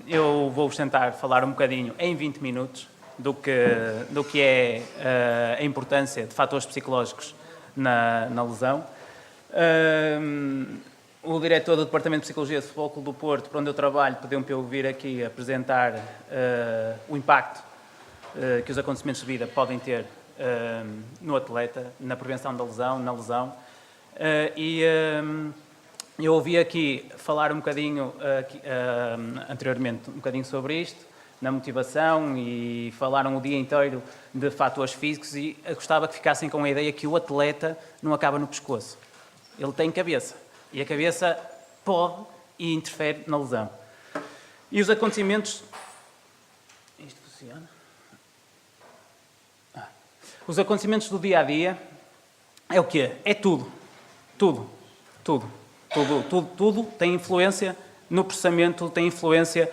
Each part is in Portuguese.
Eu vou-vos tentar falar um bocadinho em 20 minutos do que é a importância de fatores psicológicos na lesão. O diretor do Departamento de Psicologia do Futebol Clube do Porto, por onde eu trabalho, pediu-me para eu vir aqui apresentar o impacto que os acontecimentos de vida podem ter no atleta, na prevenção da lesão, na lesão. Eu ouvi aqui falar um bocadinho, anteriormente, um bocadinho sobre isto, na motivação, e falaram o dia inteiro de fatores físicos, e eu gostava que ficassem com a ideia que o atleta não acaba no pescoço. Ele tem cabeça, e a cabeça pode e interfere na lesão. E os acontecimentos... Isto funciona? Os acontecimentos do dia-a-dia é o quê? É tudo. Tudo tem influência no processamento, tem influência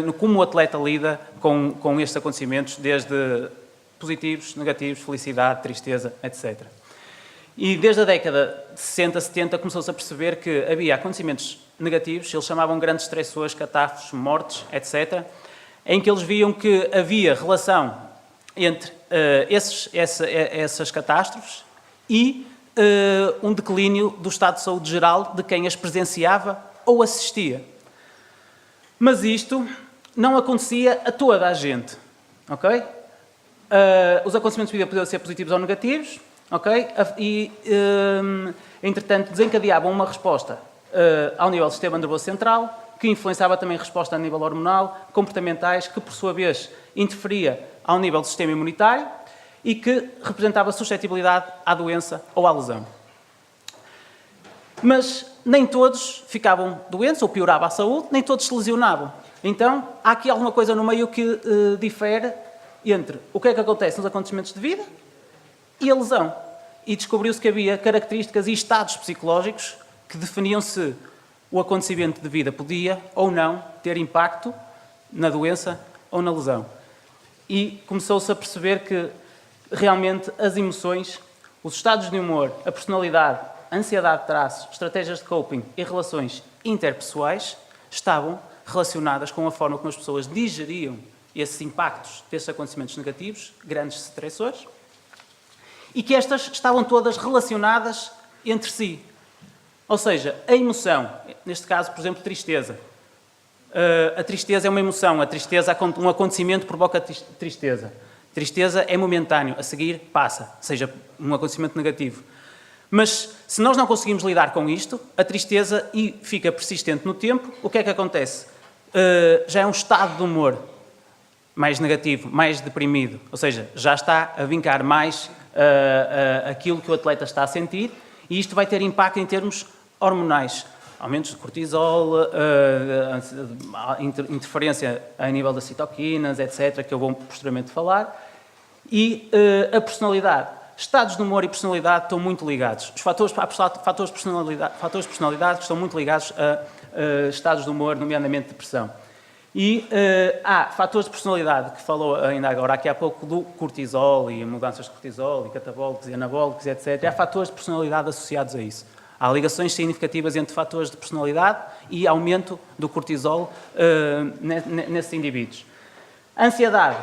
no como o atleta lida com estes acontecimentos, desde positivos, negativos, felicidade, tristeza, etc. E desde a década de 60, 70, começou-se a perceber que havia acontecimentos negativos, eles chamavam grandes estressores, catástrofes, mortes, etc., em que eles viam que havia relação entre essas catástrofes e um declínio do estado de saúde geral de quem as presenciava ou assistia. Mas isto não acontecia a toda a gente, ok? Os acontecimentos de vida podiam ser positivos ou negativos, ok? E, entretanto, desencadeavam uma resposta ao nível do sistema nervoso central, que influenciava também a resposta a nível hormonal, comportamentais, que, por sua vez, interferia ao nível do sistema imunitário e que representava suscetibilidade à doença ou à lesão. Mas nem todos ficavam doentes ou piorava a saúde, nem todos se lesionavam. Então, há aqui alguma coisa no meio que difere entre o que é que acontece nos acontecimentos de vida e a lesão. E descobriu-se que havia características e estados psicológicos que definiam se o acontecimento de vida podia ou não ter impacto na doença ou na lesão. E começou-se a perceber que realmente as emoções, os estados de humor, a personalidade, a ansiedade de traço, estratégias de coping e relações interpessoais estavam relacionadas com a forma como as pessoas digeriam esses impactos desses acontecimentos negativos, grandes estressores, e que estas estavam todas relacionadas entre si. Ou seja, a emoção, neste caso, por exemplo, tristeza. A tristeza é uma emoção, a tristeza, um acontecimento provoca tristeza. Tristeza é momentâneo, a seguir passa, seja um acontecimento negativo. Mas se nós não conseguimos lidar com isto, a tristeza fica persistente no tempo, o que é que acontece? Já é um estado de humor mais negativo, mais deprimido, ou seja, já está a vincar mais aquilo que o atleta está a sentir, e isto vai ter impacto em termos hormonais. Aumentos de cortisol, interferência a nível das citoquinas, etc., que eu vou posteriormente falar. E a personalidade. Estados de humor e personalidade estão muito ligados. Fatores de personalidade que estão muito ligados a estados de humor, nomeadamente depressão. E há fatores de personalidade, que falou ainda agora aqui há pouco, do cortisol e mudanças de cortisol e catabólicos e anabólicos, etc. Há fatores de personalidade associados a isso. Há ligações significativas entre fatores de personalidade e aumento do cortisol nesses indivíduos. A ansiedade,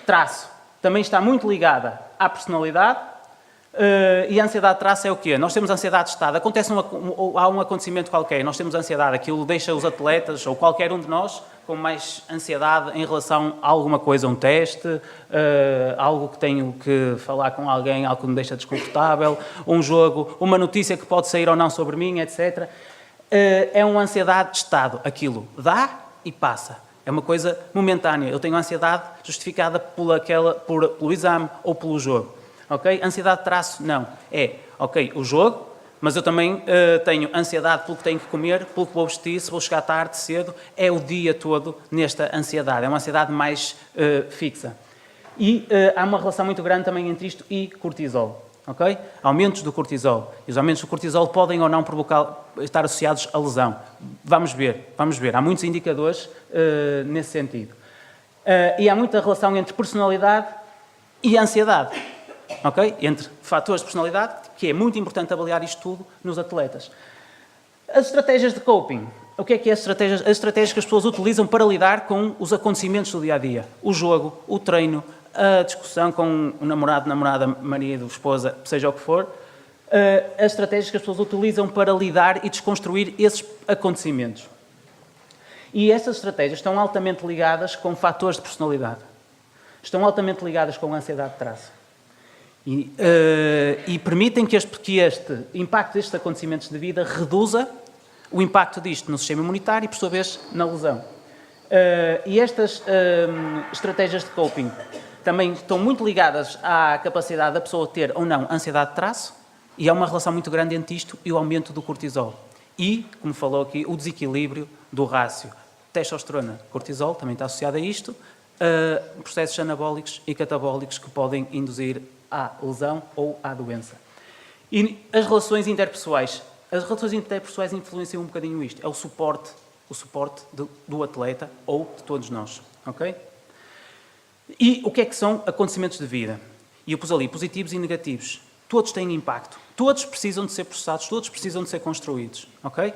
traço, também está muito ligada à personalidade. E a ansiedade de traço é o quê? Nós temos ansiedade de estado. Há um acontecimento qualquer, nós temos ansiedade. Aquilo deixa os atletas, ou qualquer um de nós, com mais ansiedade em relação a alguma coisa, um teste, algo que tenho que falar com alguém, algo que me deixa desconfortável, um jogo, uma notícia que pode sair ou não sobre mim, etc. É uma ansiedade de estado. Aquilo dá e passa. É uma coisa momentânea. Eu tenho ansiedade justificada pelo exame ou pelo jogo. Okay? Ansiedade de traço, não. É, ok, o jogo, mas eu também tenho ansiedade pelo que tenho que comer, pelo que vou vestir, se vou chegar tarde, cedo. É o dia todo nesta ansiedade. É uma ansiedade mais fixa. E há uma relação muito grande também entre isto e cortisol. Okay? Aumentos do cortisol. E os aumentos do cortisol podem ou não estar associados à lesão. Vamos ver. Há muitos indicadores nesse sentido. E há muita relação entre personalidade e ansiedade. Okay? Entre fatores de personalidade, que é muito importante avaliar isto tudo nos atletas. As estratégias de coping. o que é as estratégias que as pessoas utilizam para lidar com os acontecimentos do dia-a-dia? O jogo, o treino, a discussão com o namorado, namorada, marido, esposa, seja o que for, as estratégias que as pessoas utilizam para lidar e desconstruir esses acontecimentos. E essas estratégias estão altamente ligadas com fatores de personalidade. Estão altamente ligadas com a ansiedade de traço. E permitem que este impacto destes acontecimentos de vida reduza o impacto disto no sistema imunitário e, por sua vez, na lesão. E estas estratégias de coping também estão muito ligadas à capacidade da pessoa ter ou não ansiedade de traço, e há uma relação muito grande entre isto e o aumento do cortisol. E, como falou aqui, o desequilíbrio do rácio testosterona-cortisol também está associado a isto, processos anabólicos e catabólicos que podem induzir à lesão ou à doença. E as relações interpessoais. As relações interpessoais influenciam um bocadinho isto. É o suporte do atleta ou de todos nós. Ok? E o que é que são acontecimentos de vida? E eu pus ali positivos e negativos. Todos têm impacto. Todos precisam de ser processados, todos precisam de ser construídos. Ok?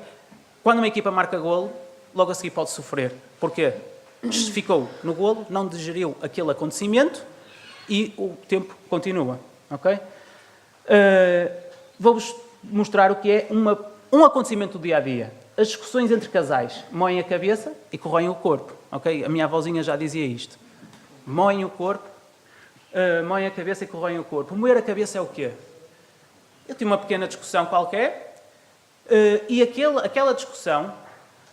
Quando uma equipa marca golo, logo a seguir pode sofrer. Porquê? Ficou no golo, não digeriu aquele acontecimento e o tempo continua. Ok? Vou-vos mostrar o que é um acontecimento do dia-a-dia. As discussões entre casais moem a cabeça e corroem o corpo. Ok? A minha avózinha já dizia isto. Moem o corpo, moem a cabeça e corroem o corpo. Moer a cabeça é o quê? Eu tive uma pequena discussão qualquer e aquela discussão,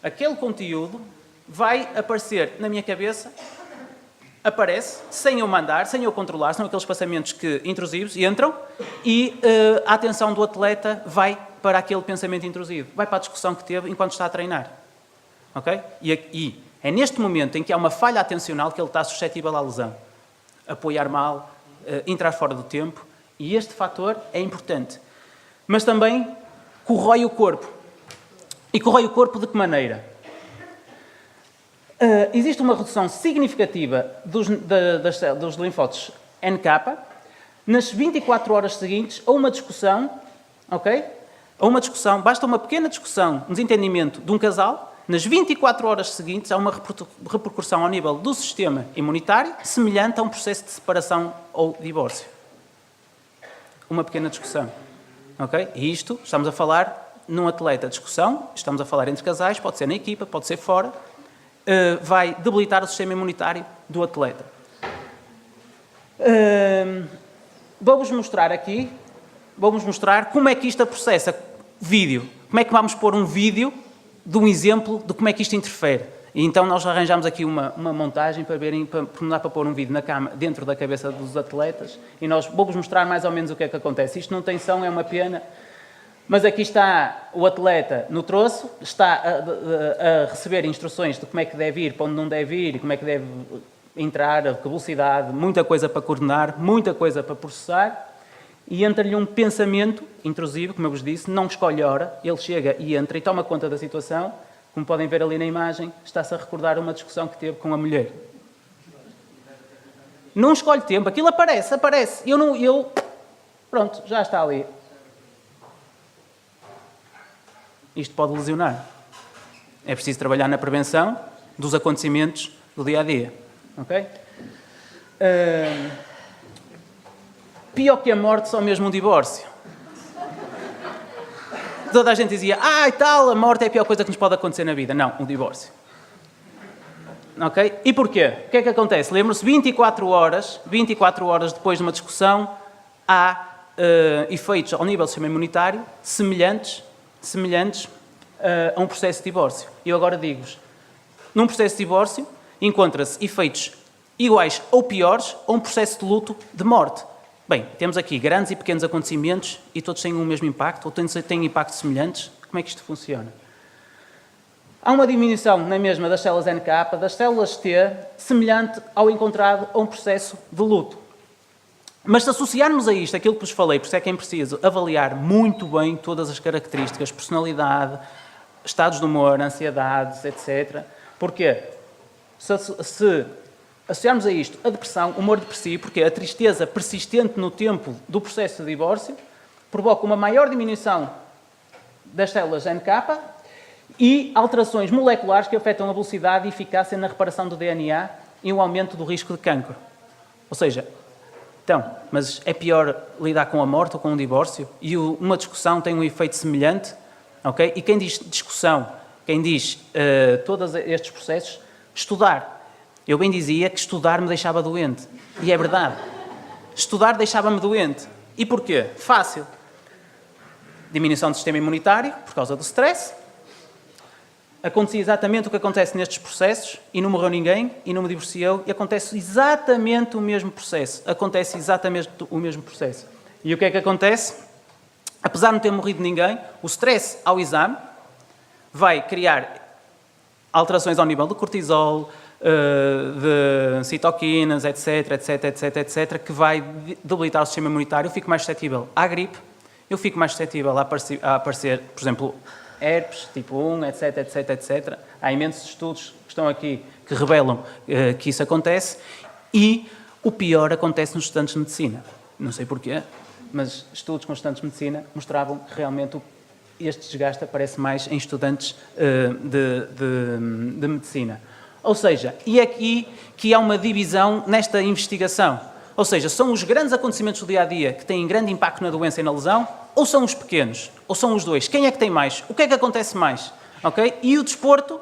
aquele conteúdo, vai aparecer na minha cabeça, aparece, sem eu mandar, sem eu controlar, são aqueles pensamentos intrusivos, entram, e a atenção do atleta vai para aquele pensamento intrusivo, vai para a discussão que teve enquanto está a treinar. Ok? E é neste momento em que há uma falha atencional que ele está suscetível à lesão. Apoiar mal, entrar fora do tempo, e este fator é importante. Mas também corrói o corpo. E corrói o corpo de que maneira? Existe uma redução significativa dos linfócitos NK nas 24 horas seguintes a uma discussão, ok? A uma discussão, basta uma pequena discussão, um desentendimento de um casal, nas 24 horas seguintes há uma repercussão ao nível do sistema imunitário semelhante a um processo de separação ou divórcio. Uma pequena discussão, ok? E isto, estamos a falar num atleta, discussão, estamos a falar entre casais, pode ser na equipa, pode ser fora, vai debilitar o sistema imunitário do atleta. Vou-vos mostrar aqui, como é que isto processa vídeo. Como é que vamos pôr um vídeo de um exemplo de como é que isto interfere. E então nós arranjamos aqui uma montagem para verem, não dá para pôr um vídeo dentro da cabeça dos atletas, e vou-vos mostrar mais ou menos o que é que acontece. Isto não tem som, é uma pena. Mas aqui está o atleta no troço, está a receber instruções de como é que deve ir, para onde não deve ir, como é que deve entrar, a que velocidade, muita coisa para coordenar, muita coisa para processar, e entra-lhe um pensamento intrusivo, como eu vos disse, não escolhe a hora, ele chega e entra e toma conta da situação, como podem ver ali na imagem, está-se a recordar uma discussão que teve com a mulher. Não escolhe tempo, aquilo aparece. Pronto, já está ali. Isto pode lesionar. É preciso trabalhar na prevenção dos acontecimentos do dia-a-dia. Ok? Pior que a morte, só mesmo um divórcio. Toda a gente dizia, a morte é a pior coisa que nos pode acontecer na vida. Não, um divórcio. Ok? E porquê? O que é que acontece? Lembram-se, 24 horas depois de uma discussão, há efeitos ao nível do sistema imunitário semelhantes a um processo de divórcio. E eu agora digo-vos, num processo de divórcio, encontra-se efeitos iguais ou piores a um processo de luto de morte. Bem, temos aqui grandes e pequenos acontecimentos e todos têm o mesmo impacto, ou têm impactos semelhantes. Como é que isto funciona? Há uma diminuição na mesma das células NK, das células T, semelhante ao encontrado a um processo de luto. Mas se associarmos a isto aquilo que vos falei, por isso é que é preciso avaliar muito bem todas as características, personalidade, estados de humor, ansiedades, etc. Porquê? Se associarmos a isto a depressão, humor depressivo, porque a tristeza persistente no tempo do processo de divórcio provoca uma maior diminuição das células NK e alterações moleculares que afetam a velocidade e eficácia na reparação do DNA e o aumento do risco de cancro. Ou seja, então, mas é pior lidar com a morte ou com um divórcio? E uma discussão tem um efeito semelhante? Okay? E quem diz discussão, quem diz todos estes processos, estudar. Eu bem dizia que estudar me deixava doente. E é verdade. Estudar deixava-me doente. E porquê? Fácil. Diminuição do sistema imunitário, por causa do stress. Acontecia exatamente o que acontece nestes processos, e não morreu ninguém, e não me divorciou, e acontece exatamente o mesmo processo. Acontece exatamente o mesmo processo. E o que é que acontece? Apesar de não ter morrido ninguém, o stress ao exame vai criar alterações ao nível do cortisol, de citoquinas, etc, etc, etc, etc, que vai debilitar o sistema imunitário. Eu fico mais suscetível à gripe, eu fico mais suscetível a aparecer, por exemplo, herpes, tipo 1, etc, etc, etc. Há imensos estudos que estão aqui que revelam que isso acontece, e o pior acontece nos estudantes de medicina. Não sei porquê, mas estudos com estudantes de medicina mostravam que realmente este desgaste aparece mais em estudantes de medicina. Ou seja, e é aqui que há uma divisão nesta investigação. Ou seja, são os grandes acontecimentos do dia-a-dia que têm grande impacto na doença e na lesão, ou são os pequenos? Ou são os dois? Quem é que tem mais? O que é que acontece mais? Okay? E o desporto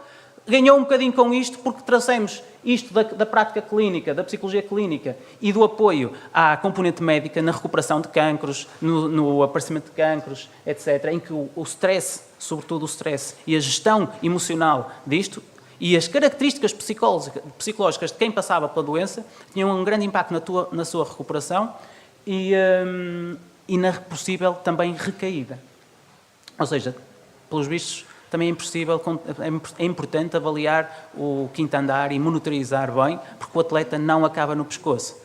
ganhou um bocadinho com isto, porque trouxemos isto da prática clínica, da psicologia clínica e do apoio à componente médica na recuperação de cancros, no aparecimento de cancros, etc., em que o stress, sobretudo o stress, e a gestão emocional disto, e as características psicológicas de quem passava pela doença tinham um grande impacto na sua recuperação e na possível também recaída. Ou seja, pelos vistos, também é importante avaliar o quinto andar e monitorizar bem, porque o atleta não acaba no pescoço.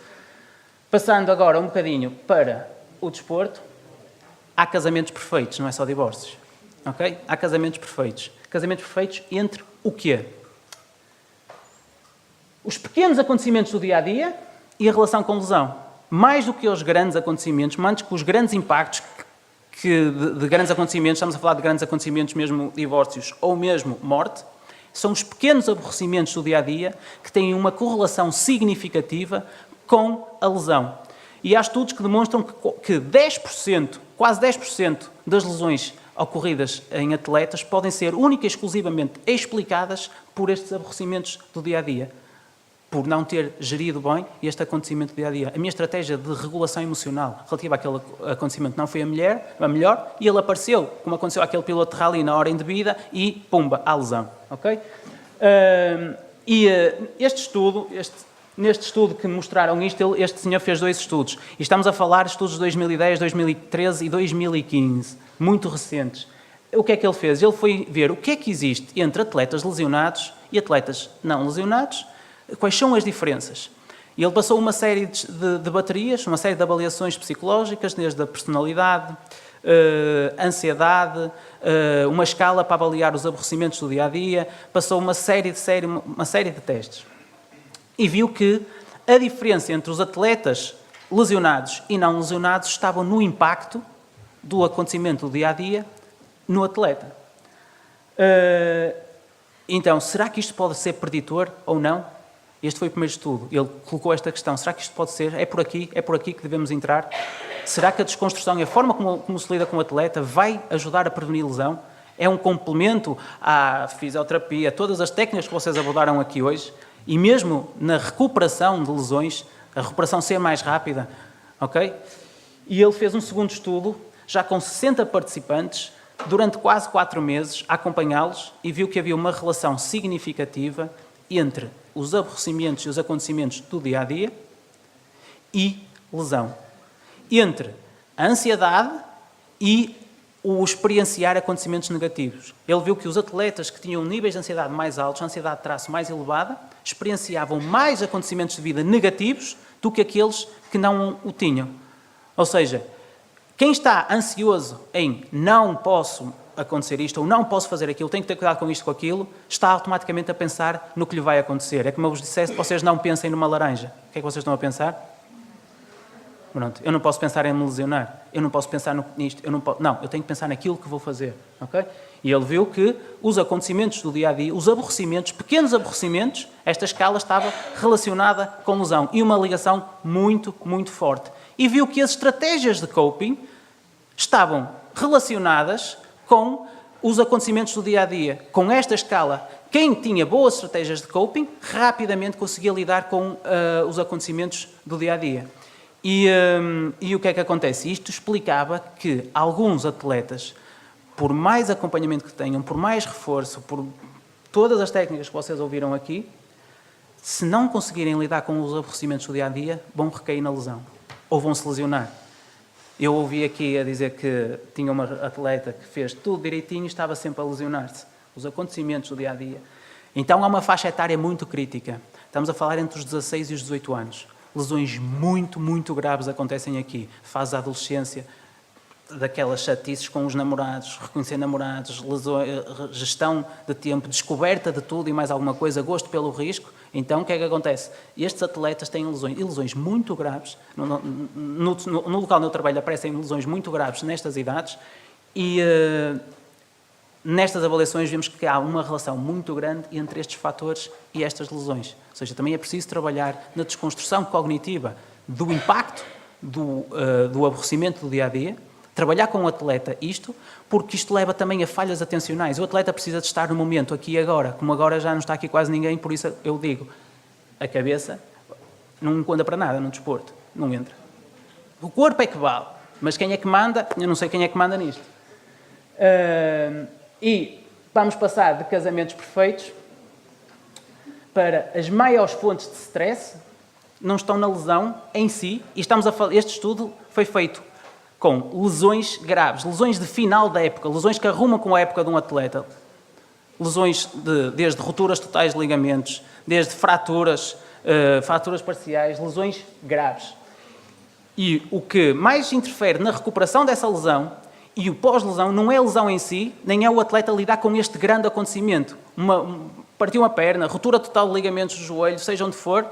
Passando agora um bocadinho para o desporto, há casamentos perfeitos, não é só divórcios. Okay? Há casamentos perfeitos. Casamentos perfeitos entre o quê? Os pequenos acontecimentos do dia-a-dia e a relação com lesão. Mais do que os grandes acontecimentos, mais do que os grandes impactos de grandes acontecimentos, estamos a falar de grandes acontecimentos, mesmo divórcios ou mesmo morte, são os pequenos aborrecimentos do dia-a-dia que têm uma correlação significativa com a lesão. E há estudos que demonstram que 10%, quase 10% das lesões ocorridas em atletas podem ser única e exclusivamente explicadas por estes aborrecimentos do dia-a-dia, por não ter gerido bem este acontecimento do dia-a-dia. A minha estratégia de regulação emocional relativa àquele acontecimento não foi a melhor, e ele apareceu, como aconteceu àquele piloto de rally na hora indevida, e pumba, à lesão. Okay? Neste estudo que mostraram isto, este senhor fez 2 estudos. E estamos a falar de estudos de 2010, 2013 e 2015, muito recentes. O que é que ele fez? Ele foi ver o que é que existe entre atletas lesionados e atletas não lesionados. Quais são as diferenças? E ele passou uma série de baterias, uma série de avaliações psicológicas, desde a personalidade, ansiedade, uma escala para avaliar os aborrecimentos do dia-a-dia, passou uma série de testes. E viu que a diferença entre os atletas lesionados e não lesionados estava no impacto do acontecimento do dia-a-dia no atleta. Então, será que isto pode ser preditor ou não? Este foi o primeiro estudo. Ele colocou esta questão. Será que isto pode ser? É por aqui que devemos entrar? Será que a desconstrução e a forma como se lida com o atleta vai ajudar a prevenir lesão? É um complemento à fisioterapia, todas as técnicas que vocês abordaram aqui hoje, e mesmo na recuperação de lesões, a recuperação ser mais rápida, ok? E ele fez um segundo estudo, já com 60 participantes, durante quase 4 meses, a acompanhá-los, e viu que havia uma relação significativa entre os aborrecimentos e os acontecimentos do dia-a-dia e lesão. Entre a ansiedade e o experienciar acontecimentos negativos. Ele viu que os atletas que tinham níveis de ansiedade mais altos, ansiedade de traço mais elevada, experienciavam mais acontecimentos de vida negativos do que aqueles que não o tinham. Ou seja, quem está ansioso em não posso acontecer isto ou não posso fazer aquilo, tenho que ter cuidado com isto, com aquilo, está automaticamente a pensar no que lhe vai acontecer. É como eu vos dissesse, vocês não pensem numa laranja. O que é que vocês estão a pensar? Pronto, eu não posso pensar em me lesionar, eu não posso pensar nisto, eu tenho que pensar naquilo que vou fazer, ok? E ele viu que os acontecimentos do dia-a-dia, os aborrecimentos, pequenos aborrecimentos, esta escala estava relacionada com lesão e uma ligação muito, muito forte. E viu que as estratégias de coping estavam relacionadas com os acontecimentos do dia-a-dia. Com esta escala, quem tinha boas estratégias de coping rapidamente conseguia lidar com os acontecimentos do dia-a-dia. E o que é que acontece? Isto explicava que alguns atletas, por mais acompanhamento que tenham, por mais reforço, por todas as técnicas que vocês ouviram aqui, se não conseguirem lidar com os aborrecimentos do dia-a-dia, vão recair na lesão ou vão se lesionar. Eu ouvi aqui a dizer que tinha uma atleta que fez tudo direitinho e estava sempre a lesionar-se. Os acontecimentos do dia-a-dia. Então há uma faixa etária muito crítica. Estamos a falar entre os 16 e os 18 anos. Lesões muito, muito graves acontecem aqui. Fase da adolescência, daquelas chatices com os namorados, reconhecer namorados, gestão de tempo, descoberta de tudo e mais alguma coisa, gosto pelo risco. Então, o que é que acontece? Estes atletas têm lesões, e lesões muito graves. No local onde eu trabalho aparecem lesões muito graves nestas idades e nestas avaliações vemos que há uma relação muito grande entre estes fatores e estas lesões. Ou seja, também é preciso trabalhar na desconstrução cognitiva do impacto do aborrecimento do dia-a-dia, trabalhar com o atleta isto, porque isto leva também a falhas atencionais. O atleta precisa de estar no momento, aqui e agora. Como agora já não está aqui quase ninguém, por isso eu digo, a cabeça não conta para nada no desporto, não entra. O corpo é que vale, mas quem é que manda? Eu não sei quem é que manda nisto. E vamos passar de casamentos perfeitos para as maiores fontes de stress, não estão na lesão em si, e este estudo foi feito com lesões graves, lesões de final da época, lesões que arrumam com a época de um atleta, lesões desde rupturas totais de ligamentos, desde fraturas parciais, lesões graves. E o que mais interfere na recuperação dessa lesão e o pós-lesão não é a lesão em si, nem é o atleta lidar com este grande acontecimento. Partiu uma perna, ruptura total de ligamentos do joelho, seja onde for,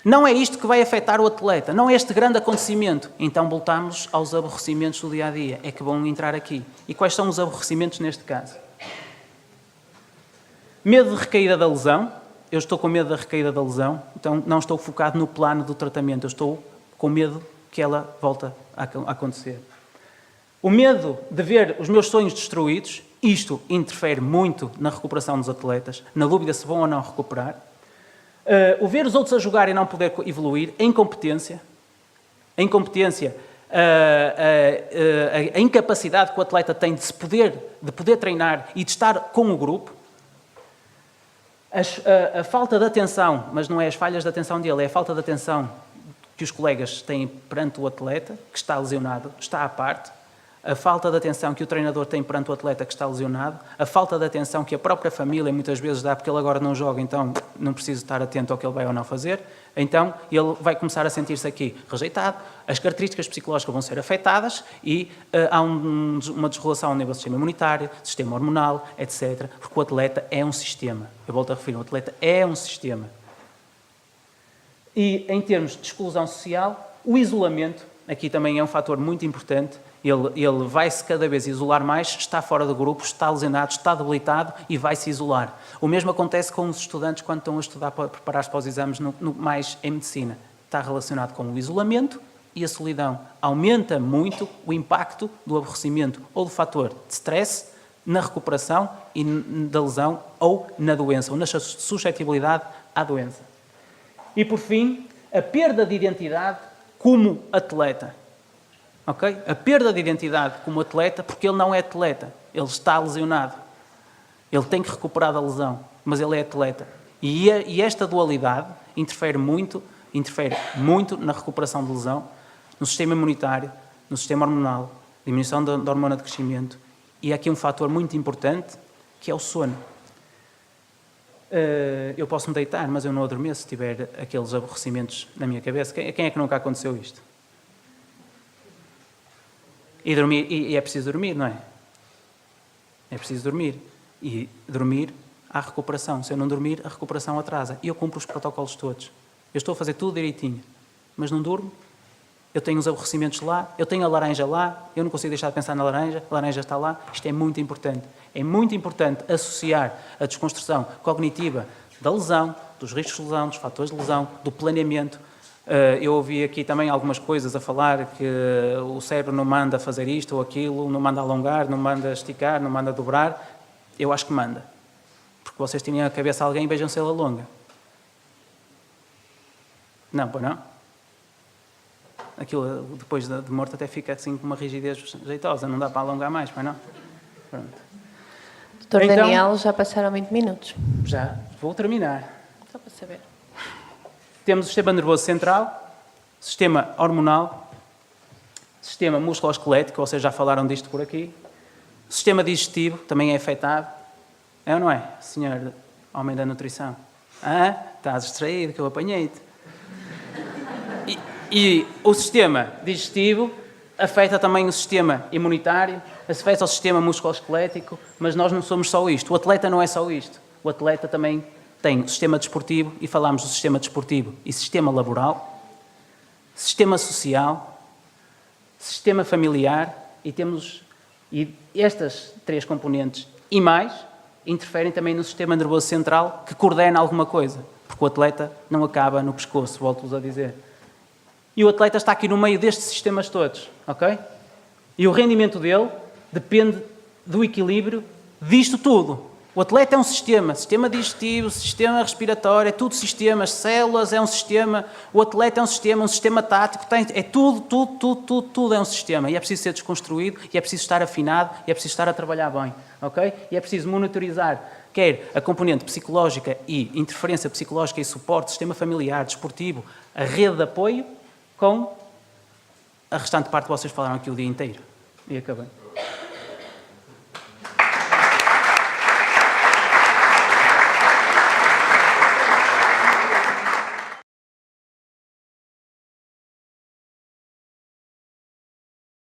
não é isto que vai afetar o atleta, não é este grande acontecimento. Então voltamos aos aborrecimentos do dia-a-dia, é que vão entrar aqui. E quais são os aborrecimentos neste caso? Medo de recaída da lesão. Eu estou com medo da recaída da lesão, então não estou focado no plano do tratamento, eu estou com medo que ela volte a acontecer. O medo de ver os meus sonhos destruídos, isto interfere muito na recuperação dos atletas, na dúvida se vão ou não recuperar. O ver os outros a jogar e não poder evoluir, a incompetência, a incapacidade que o atleta tem de poder treinar e de estar com o grupo, a falta de atenção, mas não é as falhas de atenção dele, é a falta de atenção que os colegas têm perante o atleta, que está lesionado, está à parte, a falta de atenção que o treinador tem perante o atleta que está lesionado, a falta de atenção que a própria família muitas vezes dá porque ele agora não joga, então não preciso estar atento ao que ele vai ou não fazer, então ele vai começar a sentir-se aqui rejeitado, as características psicológicas vão ser afetadas e há uma desregulação ao nível do sistema imunitário, sistema hormonal, etc. Porque o atleta é um sistema. Eu volto a referir, o atleta é um sistema. E em termos de exclusão social, o isolamento, aqui também é um fator muito importante. Ele vai-se cada vez isolar mais, está fora do grupo, está lesionado, está debilitado e vai-se isolar. O mesmo acontece com os estudantes quando estão a estudar para preparar-se para os exames mais em medicina. Está relacionado com o isolamento e a solidão. Aumenta muito o impacto do aborrecimento ou do fator de stress na recuperação e da lesão ou na doença, ou na suscetibilidade à doença. E, por fim, a perda de identidade como atleta. Okay? A perda de identidade como atleta, porque ele não é atleta, ele está lesionado. Ele tem que recuperar da lesão, mas ele é atleta. E esta dualidade interfere muito na recuperação de lesão, no sistema imunitário, no sistema hormonal, diminuição da hormona de crescimento. E há aqui um fator muito importante, que é o sono. Eu posso me deitar, mas eu não adormeço se tiver aqueles aborrecimentos na minha cabeça. Quem é que nunca aconteceu isto? E é preciso dormir, não é? É preciso dormir. E dormir, há recuperação. Se eu não dormir, a recuperação atrasa. E eu cumpro os protocolos todos. Eu estou a fazer tudo direitinho, mas não durmo, eu tenho os aborrecimentos lá, eu tenho a laranja lá, eu não consigo deixar de pensar na laranja, a laranja está lá. Isto é muito importante. É muito importante associar a desconstrução cognitiva da lesão, dos riscos de lesão, dos fatores de lesão, do planeamento. Eu ouvi aqui também algumas coisas a falar que o cérebro não manda fazer isto ou aquilo, não manda alongar, não manda esticar, não manda dobrar. Eu acho que manda. Porque vocês tinham a cabeça a alguém e vejam se ela alonga. Não, pois não? Aquilo depois de morto até fica assim com uma rigidez jeitosa, não dá para alongar mais, pois não? Pronto. Doutor Então, Daniel, já passaram 20 minutos. Já vou terminar. Só para saber. Temos o sistema nervoso central, sistema hormonal, sistema musculoesquelético, vocês já falaram disto por aqui, sistema digestivo também é afetado. É ou não é, senhor homem da nutrição? Ah, estás distraído que eu apanhei-te. E o sistema digestivo afeta também o sistema imunitário, afeta o sistema musculoesquelético, mas nós não somos só isto. O atleta não é só isto. O atleta também tem o sistema desportivo, e falamos do sistema desportivo e sistema laboral, sistema social, sistema familiar, e estas 3 componentes e mais interferem também no sistema nervoso central, que coordena alguma coisa, porque o atleta não acaba no pescoço, volto-vos a dizer. E o atleta está aqui no meio destes sistemas todos, ok? E o rendimento dele depende do equilíbrio disto tudo. O atleta é um sistema digestivo, sistema respiratório, é tudo sistemas, células é um sistema, o atleta é um sistema tático, é tudo é um sistema. E é preciso ser desconstruído, e é preciso estar afinado, e é preciso estar a trabalhar bem, ok? E é preciso monitorizar, quer a componente psicológica e interferência psicológica e suporte, sistema familiar, desportivo, a rede de apoio, com a restante parte que vocês falaram aqui o dia inteiro. E acabei.